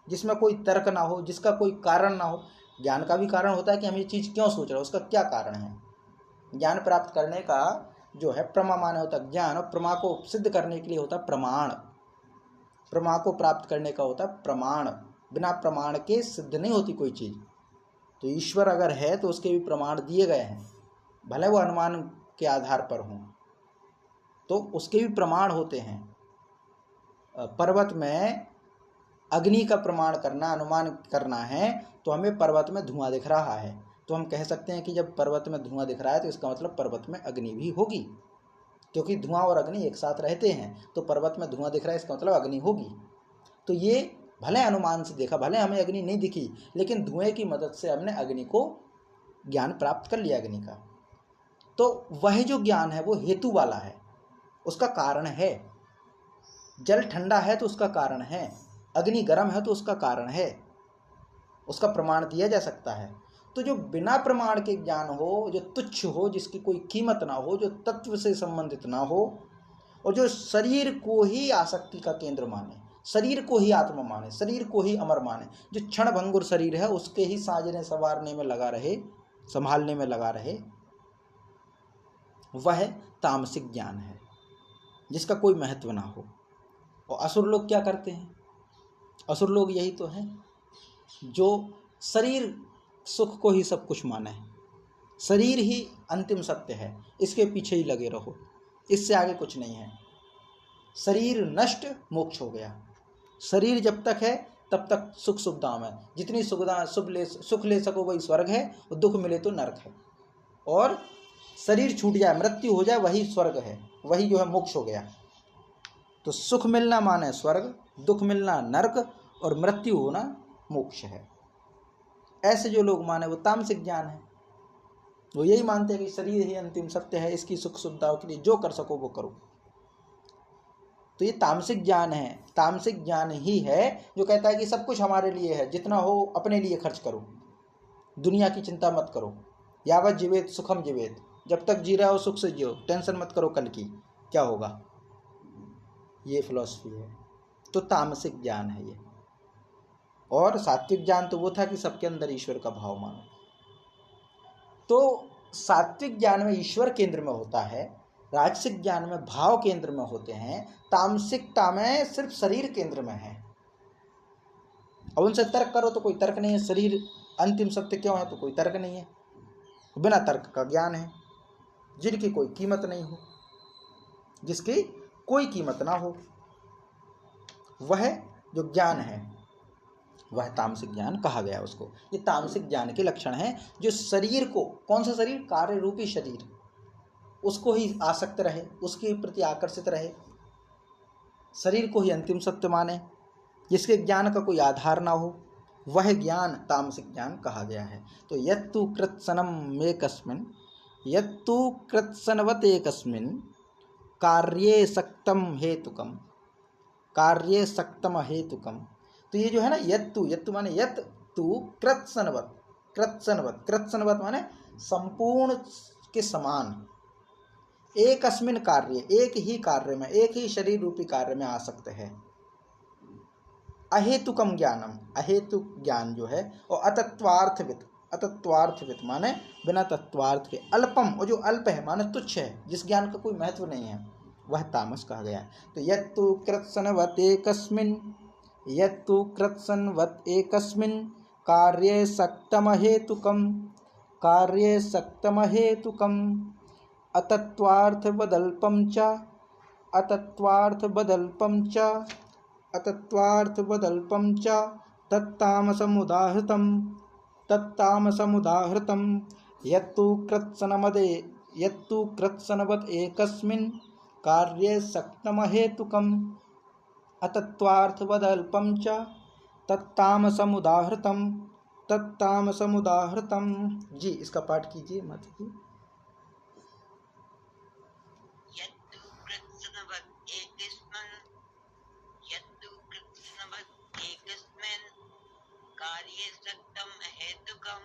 जिसमें कोई तर्क ना हो, जिसका कोई कारण ना हो। ज्ञान का भी कारण होता है कि हम ये चीज़ क्यों सोच रहे हैं, उसका क्या कारण है। ज्ञान प्राप्त करने का जो है प्रमा माने होता है ज्ञान, और प्रमा को सिद्ध करने के लिए होता है प्रमाण, प्रमा को प्राप्त करने का होता है प्रमाण। बिना प्रमाण के सिद्ध नहीं होती कोई चीज़। तो ईश्वर अगर है तो उसके भी प्रमाण दिए गए हैं, भले वो अनुमान के आधार पर हों, तो उसके भी प्रमाण होते हैं। पर्वत में अग्नि का प्रमाण करना, अनुमान करना है, तो हमें पर्वत में धुआं दिख रहा है, तो हम कह सकते हैं कि जब पर्वत में धुआं दिख रहा है तो इसका मतलब पर्वत में अग्नि भी होगी, क्योंकि धुआं और अग्नि एक साथ रहते हैं। तो पर्वत में धुआं दिख रहा है, इसका मतलब अग्नि होगी। तो ये भले अनुमान से देखा, भले हमें अग्नि नहीं दिखी, लेकिन धुएं की मदद से हमने अग्नि को ज्ञान प्राप्त कर लिया अग्नि का। तो वह जो ज्ञान है वो हेतु वाला है, उसका कारण है। जल ठंडा है तो उसका कारण है, अग्नि गर्म है तो उसका कारण है, उसका प्रमाण दिया जा सकता है। तो जो बिना प्रमाण के ज्ञान हो, जो तुच्छ हो, जिसकी कोई कीमत ना हो, जो तत्व से संबंधित ना हो, और जो शरीर को ही आसक्ति का केंद्र माने, शरीर को ही आत्मा माने, शरीर को ही अमर माने। जो क्षण भंगुर शरीर है उसके ही साजने संवारने में लगा रहे, संभालने में लगा रहे, वह तामसिक ज्ञान है जिसका कोई महत्व ना हो। और असुर लोग क्या करते हैं? असुर लोग यही तो हैं जो शरीर सुख को ही सब कुछ माने, शरीर ही अंतिम सत्य है, इसके पीछे ही लगे रहो, इससे आगे कुछ नहीं है। शरीर नष्ट, मोक्ष हो गया। शरीर जब तक है तब तक सुख सुविधाओं में, जितनी सुविधा सुख ले सको वही स्वर्ग है, और दुख मिले तो नरक है। और शरीर छूट जाए, मृत्यु हो जाए, वही स्वर्ग है, वही जो है मोक्ष हो गया। तो सुख मिलना माने स्वर्ग, दुख मिलना नरक, और मृत्यु होना मोक्ष है। ऐसे जो लोग माने वो तामसिक ज्ञान है। वो यही मानते हैं कि शरीर ही अंतिम सत्य है, इसकी सुख सुविधाओं के लिए जो कर सको वो करो। तो ये तामसिक ज्ञान है। तामसिक ज्ञान ही है जो कहता है कि सब कुछ हमारे लिए है, जितना हो अपने लिए खर्च करो, दुनिया की चिंता मत करो। यावत जीवेत सुखम जीवेत, जब तक जी रहा हो सुख से जियो, टेंशन मत करो कल की क्या होगा। ये फिलॉसफी है। तो तामसिक ज्ञान है ये। और सात्विक ज्ञान तो वो था कि सबके अंदर ईश्वर का भाव मानो। तो सात्विक ज्ञान में ईश्वर केंद्र में होता है, राजसिक ज्ञान में भाव केंद्र में होते हैं, तामसिकता में सिर्फ शरीर केंद्र में है। अब उनसे तर्क करो तो कोई तर्क नहीं है, शरीर अंतिम सत्य क्यों है तो कोई तर्क नहीं है, बिना तर्क का ज्ञान है। जिनकी कोई कीमत नहीं हो, जिसकी कोई कीमत ना हो, वह जो ज्ञान है वह तामसिक ज्ञान कहा गया उसको। ये तामसिक ज्ञान के लक्षण हैं जो शरीर को, कौन सा शरीर? कार्य रूपी शरीर, उसको ही आसक्त रहे, उसके प्रति आकर्षित रहे, शरीर को ही अंतिम सत्य माने, जिसके ज्ञान का कोई आधार ना हो, वह ज्ञान तामसिक ज्ञान कहा गया है। तो यत्तु कृत्सनम एकस्मिन्, यत्तु कृत्सनवत् एकस्मिन् कार्ये सक्तम हेतुकम, कार्ये सक्तम हेतुकम। तो ये जो है ना, यत्तु, यत्तु माने यत्तु कृत्सनवत्, कृत्सनवत्, कृत्सनवत् माने संपूर्ण के समान, एकस्मिन् कार्य, एक ही कार्य में, एक ही शरीर रूपी कार्य में आसक्त है। अहेतुकम ज्ञानम, अहेतुक ज्ञान जो है, और अतत्वार्थवित, अतत्वार्थवित माने बिना तत्वार्थ के, अल्पम, और जो अल्प है माने तुच्छ है, जिस ज्ञान का कोई महत्व नहीं है, वह तामस कहा गया है। तो यत्तु कृत्सनवत् एकस्मिन्, यत्तु कृत्सनवत् एकस्मिन् कार्ये सक्तम हेतुकम, कार्ये सक्तम हेतुकम, अतत्वार्थवदल्पम च, अतत्वार्थवदल्पम च, अतत्वार्थवदल्पम च, तत्तामसमुदाहृतम, तत्तामसमुदाहृतम। यत्तु कृत्सनमदे, यत्तु कृत्सनवत् एकस्मिन् कार्ये सक्तम हेतुकम, अतत्वार्थवदल्पम च, तत्तामसमुदाहृतम, तत्तामसमुदाहृतम। जी, इसका पाठ कीजिए माता जी।
यत्तु कृत्सनवत् एकस्मिन्, यत्तु कृत्सनवत् एकस्मिन् कार्ये सक्तम अहेतुकम,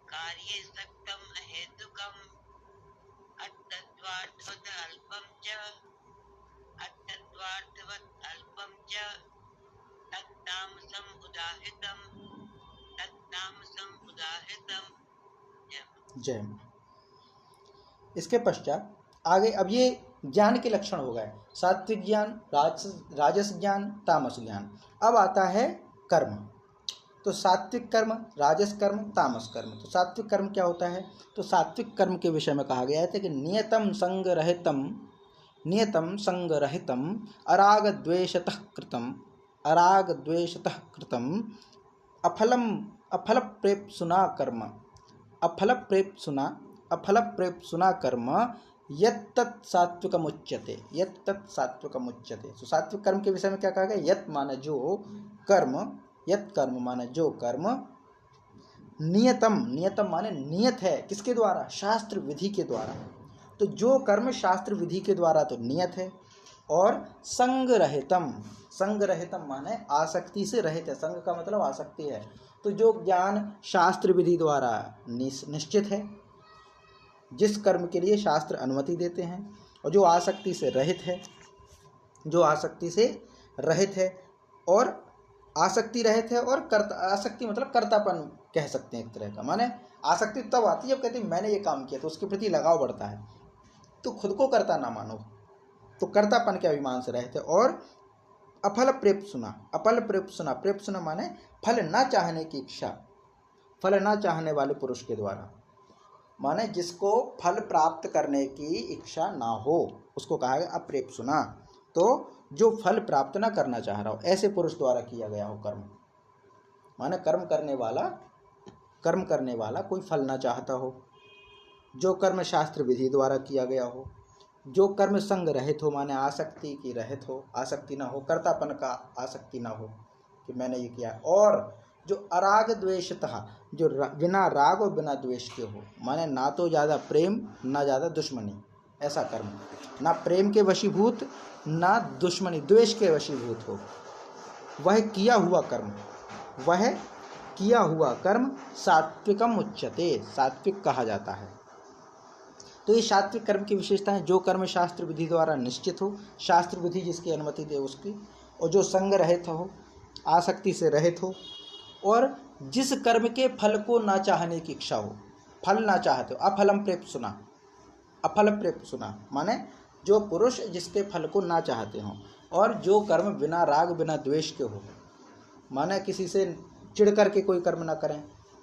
कार्ये सक्तम अहेतुकम, अतत्वार्थवत् अल्पम च, अतत्वार्थवत् अल्पम च, तत्तामसम उदाहृतम, तत्तामसम उदाहृतम।
जय। इसके पश्चात आगे अब ये ज्ञान के लक्षण हो गए, सात्विक ज्ञान, राजस ज्ञान, तामस ज्ञान। अब आता है कर्म। तो सात्विक कर्म, राजस कर्म, तामस कर्म। तो सात्विक कर्म क्या होता है? तो सात्विक कर्म के विषय में कहा गया है कि नियतम संगरहितम, नियतम संगरहितम, अराग द्वेषतः कृतम, अराग द्वेषतः कृतम, अफलम, अफल प्रेप्सुना कर्म, अफल प्रेप्सुना, अफल प्रेप्सुना कर्म, यत्तत् सात्विकमुच्यते, यत्तत् सात्विकमुच्यते। तो सात्विक कर्म के विषय में क्या कहा गया? यत् माने जो कर्म, यत् कर्म माने जो कर्म, नियतम, नियतम माने नियत है, किसके द्वारा? शास्त्र विधि के द्वारा। तो जो कर्म शास्त्र विधि के द्वारा तो नियत है, और संगरहितम, संगरहितम माने आसक्ति से रहित है, संग का मतलब आसक्ति है। तो जो ज्ञान शास्त्र विधि द्वारा निश्चित है, जिस कर्म के लिए शास्त्र अनुमति देते हैं, और जो आसक्ति से रहित है, जो आसक्ति से रहित है, और आसक्ति रहित है, और कर्ता, आसक्ति मतलब कर्तापन कह सकते हैं एक तरह का। माने आसक्ति तब आती है जब कहते हैं मैंने ये काम किया, तो उसके प्रति लगाव बढ़ता है। तो खुद को कर्ता ना मानो, तो कर्तापन के अभिमान से रहित है। और अफल प्रेप सुना, अपल प्रेप सुना, प्रेप सुना माने फल ना चाहने की इच्छा, फल ना चाहने वाले पुरुष के द्वारा, माने जिसको फल प्राप्त करने की इच्छा ना हो उसको कहा गया अप्रेप सुना। तो जो फल प्राप्त ना करना चाह रहा हो ऐसे पुरुष द्वारा किया गया हो कर्म, माने कर्म करने वाला कोई फल ना चाहता हो, जो कर्म शास्त्र विधि द्वारा किया गया हो, जो कर्म संग रहित हो, माने आसक्ति की रहित हो, आसक्ति ना हो, कर्तापन का आसक्ति ना हो कि मैंने ये किया, और जो अराग द्वेषतः, जो बिना राग और बिना द्वेष के हो, माने ना तो ज़्यादा प्रेम ना ज़्यादा दुश्मनी, ऐसा कर्म, ना प्रेम के वशीभूत ना दुश्मनी द्वेष के वशीभूत हो, वह किया हुआ कर्म सात्विकम उच्यते, सात्विक कहा जाता है। तो ये सात्विक कर्म की विशेषता है, जो कर्म शास्त्र विधि द्वारा निश्चित हो, शास्त्र विधि जिसकी अनुमति दे उसकी, और जो संग रहित हो, आसक्ति से रहित हो, और जिस कर्म के फल को ना चाहने की इच्छा हो, फल ना चाहते हो, अफलम प्रेप सुना, अफल प्रेप सुना माने जो पुरुष जिसके फल को ना चाहते हों, और जो कर्म बिना राग बिना द्वेष के हो, माने किसी से चिढ़ करके कोई कर्म ना करें,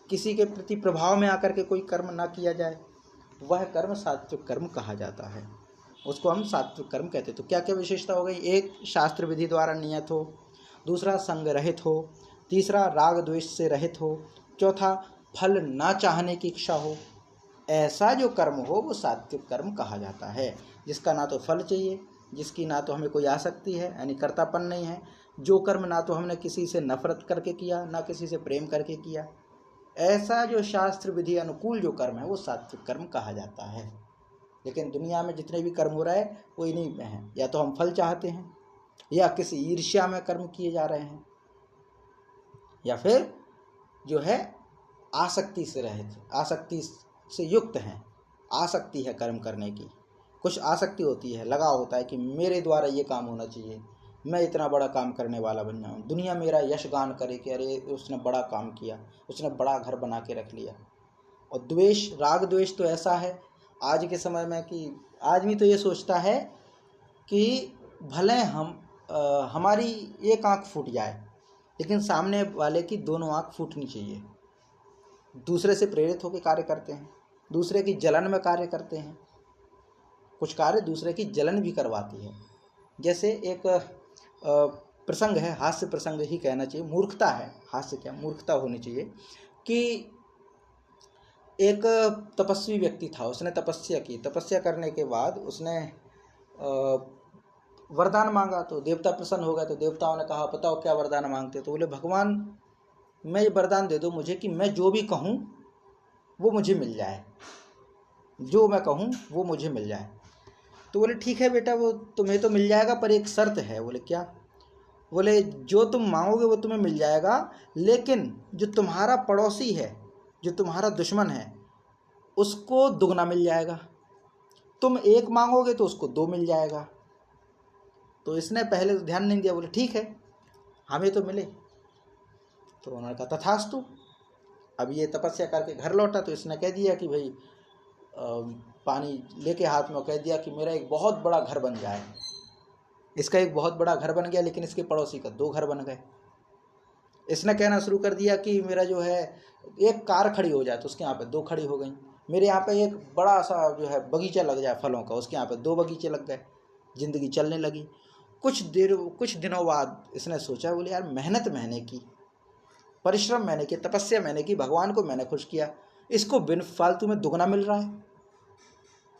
किसी के प्रति प्रभाव में आकर के कोई कर्म ना किया जाए, वह कर्म सात्विक कर्म कहा जाता है, उसको हम सात्विक कर्म कहते हैं। तो क्या क्या विशेषता हो गई? एक शास्त्र विधि द्वारा नियत हो, दूसरा संग रहित हो, तीसरा राग द्वेष से रहित हो, चौथा फल ना चाहने की इच्छा हो। ऐसा जो कर्म हो वो सात्विक कर्म कहा जाता है, जिसका ना तो फल चाहिए, जिसकी ना तो हमें कोई आसक्ति है यानी कर्तापन नहीं है, जो कर्म ना तो हमने किसी से नफरत करके किया ना किसी से प्रेम करके किया, ऐसा जो शास्त्र विधि अनुकूल जो कर्म है वो सात्विक कर्म कहा जाता है। लेकिन दुनिया में जितने भी कर्म हो रहा है वो इन्हीं में है, या तो हम फल चाहते हैं, या किसी ईर्ष्या में कर्म किए जा रहे हैं, या फिर जो है आसक्ति से रहित, आसक्ति से युक्त हैं, आसक्ति है कर्म करने की, कुछ आसक्ति होती है, लगाव होता है कि मेरे द्वारा ये काम होना चाहिए, मैं इतना बड़ा काम करने वाला बन जाऊँ, दुनिया मेरा यशगान करे कि अरे उसने बड़ा काम किया, उसने बड़ा घर बना के रख लिया। और द्वेष, राग द्वेष तो ऐसा है आज के समय में कि आदमी तो ये सोचता है कि भले हमारी एक आँख फूट जाए लेकिन सामने वाले की दोनों आँख फूटनी चाहिए। दूसरे से प्रेरित होकर कार्य करते हैं, दूसरे की जलन में कार्य करते हैं, कुछ कार्य दूसरे की जलन भी करवाती है। जैसे एक प्रसंग है, हास्य प्रसंग ही कहना चाहिए, मूर्खता है, हास्य क्या मूर्खता होनी चाहिए, कि एक तपस्वी व्यक्ति था, उसने तपस्या की, तपस्या करने के बाद उसने वरदान मांगा तो देवता प्रसन्न हो गए। तो देवताओं ने कहा बताओ क्या वरदान मांगते? तो बोले भगवान मैं ये वरदान दे दो मुझे कि मैं जो भी कहूँ वो मुझे मिल जाए, जो मैं कहूँ वो मुझे मिल जाए। तो बोले ठीक है बेटा, वो तुम्हें तो मिल जाएगा पर एक शर्त है। बोले क्या? बोले जो तुम मांगोगे वो तुम्हें मिल जाएगा, लेकिन जो तुम्हारा पड़ोसी है, जो तुम्हारा दुश्मन है, उसको दुगना मिल जाएगा। तुम एक मांगोगे तो उसको दो मिल जाएगा। तो इसने पहले तो ध्यान नहीं दिया, बोले ठीक है हमें तो मिले। तो उन्होंने कहा तथास्तु। अब ये तपस्या करके घर लौटा तो इसने कह दिया कि भाई पानी लेके हाथ में कह दिया कि मेरा एक बहुत बड़ा घर बन जाए। इसका एक बहुत बड़ा घर बन गया, लेकिन इसके पड़ोसी का दो घर बन गए। इसने कहना शुरू कर दिया कि मेरा जो है एक कार खड़ी हो जाए, तो उसके यहाँ पे दो खड़ी हो गई। मेरे यहाँ पे एक बड़ा सा जो है बगीचा लग जाए फलों का, उसके यहाँ पे दो बगीचे लग गए। जिंदगी चलने लगी। कुछ दिनों बाद इसने सोचा, बोले यार मेहनत मैंने की, परिश्रम मैंने किया, तपस्या मैंने की, भगवान को मैंने खुश किया, इसको बिन फालतू में दुगना मिल रहा है,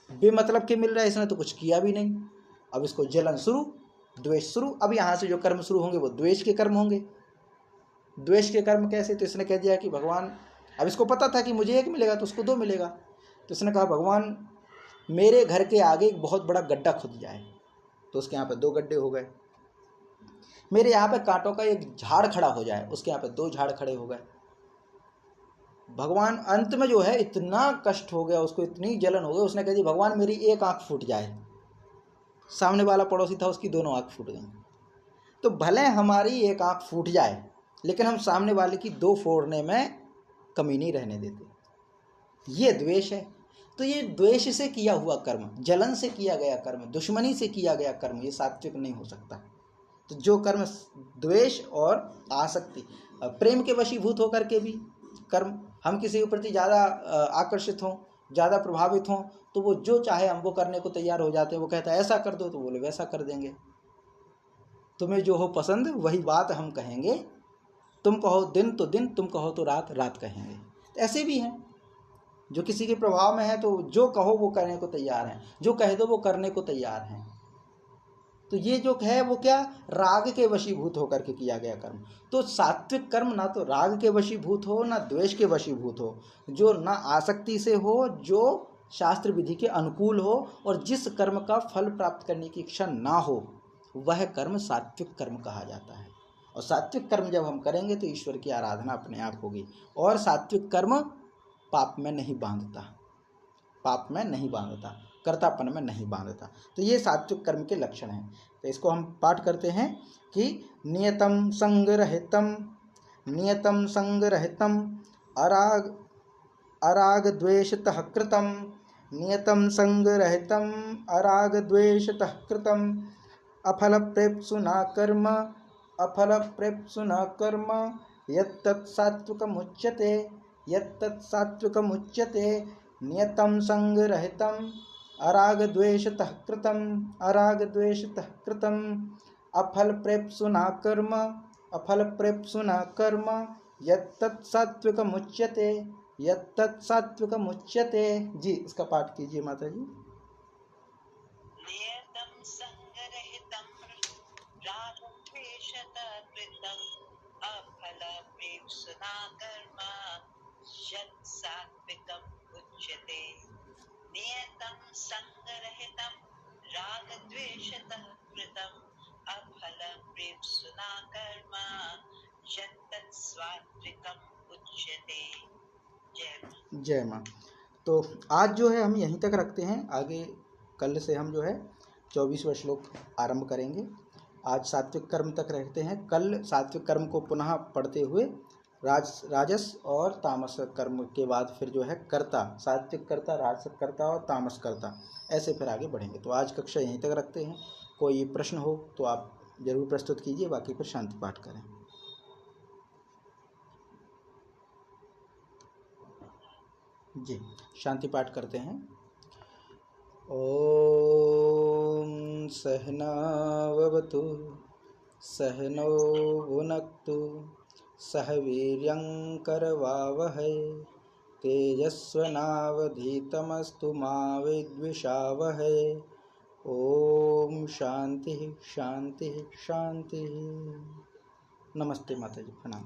बेमतलब के मिल रहा है, इसने तो कुछ किया भी नहीं। अब इसको जलन शुरू, द्वेष शुरू। अब यहाँ से जो कर्म शुरू होंगे वो द्वेष के कर्म होंगे। द्वेष के कर्म कैसे? तो इसने कह दिया कि भगवान, अब इसको पता था कि मुझे एक मिलेगा तो उसको दो मिलेगा। तो इसने कहा भगवान मेरे घर के आगे एक बहुत बड़ा गड्ढा खुद जाए, तो उसके यहाँ पे दो गड्ढे हो गए। मेरे यहाँ पे कांटों का एक झाड़ खड़ा हो जाए, उसके यहाँ पे दो झाड़ खड़े हो गए। भगवान अंत में जो है इतना कष्ट हो गया उसको, इतनी जलन हो गई, उसने कह दी भगवान मेरी एक आंख फूट जाए। सामने वाला पड़ोसी था उसकी दोनों आंख फूट गई। तो भले हमारी एक आँख फूट जाए, लेकिन हम सामने वाले की दो फोड़ने में कमी नहीं रहने देते। ये द्वेष है। तो ये द्वेष से किया हुआ कर्म, जलन से किया गया कर्म, दुश्मनी से किया गया कर्म, ये सात्विक नहीं हो सकता। तो जो कर्म द्वेष और आसक्ति, प्रेम के वशीभूत होकर के भी कर्म, हम किसी के प्रति ज़्यादा आकर्षित हों, ज़्यादा प्रभावित हों, तो वो जो चाहे हम वो करने को तैयार हो जाते हैं। वो कहता है ऐसा कर दो, तो बोले वैसा कर देंगे। तुम्हें जो हो पसंद वही बात हम कहेंगे, तुम कहो दिन तो दिन, तुम कहो तो रात रात कहेंगे। तो ऐसे भी हैं जो किसी के प्रभाव में है, तो जो कहो वो करने को तैयार हैं, जो कह दो वो करने को तैयार हैं। तो ये जो है वो क्या, राग के वशीभूत होकर के किया गया कर्म। तो सात्विक कर्म ना तो राग के वशीभूत हो, ना द्वेष के वशीभूत हो, जो ना आसक्ति से हो, जो शास्त्र विधि के अनुकूल हो, और जिस कर्म का फल प्राप्त करने की इच्छा ना हो, वह कर्म सात्विक कर्म कहा जाता है। और सात्विक कर्म जब हम करेंगे तो ईश्वर की आराधना अपने आप होगी। और सात्विक कर्म पाप में नहीं बांधता, पाप में नहीं बांधता, कर्तापन में नहीं बांधता। तो ये सात्विक कर्म के लक्षण हैं। तो इसको हम पाठ करते हैं कि नियतम संगरहितम, नियतम संगरहितम अराग अराग द्वेषतः कृतम, नियतम संगरहितम अराग द्वेषतः कृतम, अफल प्रेप्सुना कर्म, अफल प्रेप्सुना कर्म, यत्तत् सात्विकमुच्यते, यत्तत् सात्विकमुच्यते, नियतं संगरहितं अराग द्वेषतः कृतं, अराग द्वेषतः कृतं, अफल प्रेप्सुना कर्म, अफल प्रेप्सुना कर्म, यत्तत् सात्विकमुच्यते, यत्तत् सात्विकमुच्यते। जी, इसका पाठ कीजिए माता जी।
नियतं संगरहितं रागद्वेषतः कृतं, अफलप्रेप्सुना कर्म, यत् सात्विकम् उच्यते। नियतं संगरहितं रागद्वेषतः कृतं, अफलप्रेप्सुना कर्म, यत् सात्विकम् उच्यते।
जय माँ। तो आज जो है हम यहीं तक रखते हैं। आगे कल से हम जो है 24वां श्लोक आरंभ करेंगे। आज सात्विक कर्म तक रहते हैं। कल सात्विक कर्म को पुनः पढ़ते हुए राजस और तामस कर्म के बाद फिर जो है कर्ता, सात्विक कर्ता, राजस कर्ता और तामस कर्ता, ऐसे फिर आगे बढ़ेंगे। तो आज कक्षा यहीं तक रखते हैं। कोई प्रश्न हो तो आप जरूर प्रस्तुत कीजिए, बाकी फिर शांति पाठ करें। जी, शांति पाठ करते हैं। ओम सहनाववतु सहनौ भुनक्तु सह वीर्यं करवावहै तेजस्विनावधीतमस्तु मा विद्विषावहै। ओम शांति शांति शांति। नमस्ते माता जी, प्रणाम।